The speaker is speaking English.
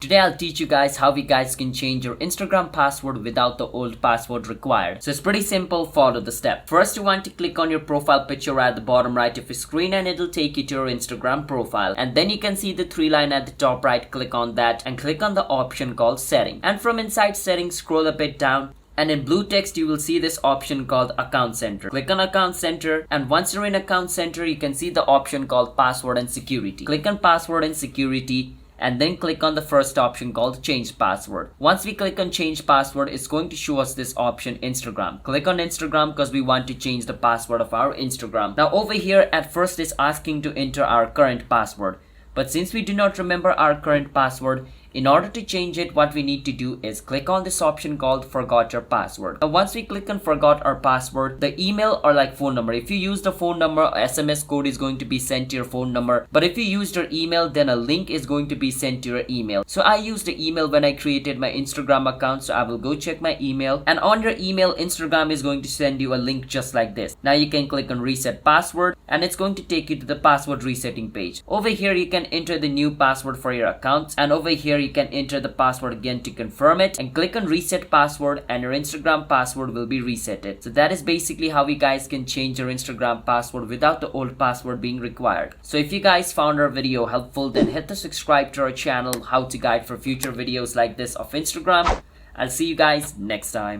Today I'll teach you guys how you guys can change your Instagram password without the old password required. So it's pretty simple, follow the step. First you want to click on your profile picture at the bottom right of your screen and it'll take you to your Instagram profile. And then you can see the three line at the top right, click on that and click on the option called setting. And from inside settings, scroll a bit down. And in blue text, you will see this option called Account Center. Click on Account Center, and once you're in Account Center, you can see the option called Password and Security. Click on Password and Security, and then click on the first option called Change Password. Once we click on Change Password, it's going to show us this option Instagram. Click on Instagram because we want to change the password of our Instagram. Now over here, at first it's asking to enter our current password. But since we do not remember our current password, in order to change it, what we need to do is click on this option called Forgot Your Password. Now once we click on Forgot Our Password, the email or phone number, if you use the phone number, SMS code is going to be sent to your phone number. But if you used your email, then a link is going to be sent to your email. So I used the email when I created my Instagram account, so I will go check my email. And on your email, Instagram is going to send you a link just like this. Now you can click on Reset Password and it's going to take you to the password resetting page. Over here, you can enter the new password for your account, and over here you can enter the password again to confirm it, and click on Reset Password and your Instagram password will be resetted. So that is basically how you guys can change your Instagram password without the old password being required. So if you guys found our video helpful, then hit the subscribe to our channel, how to guide for future videos like this of Instagram. I'll see you guys next time.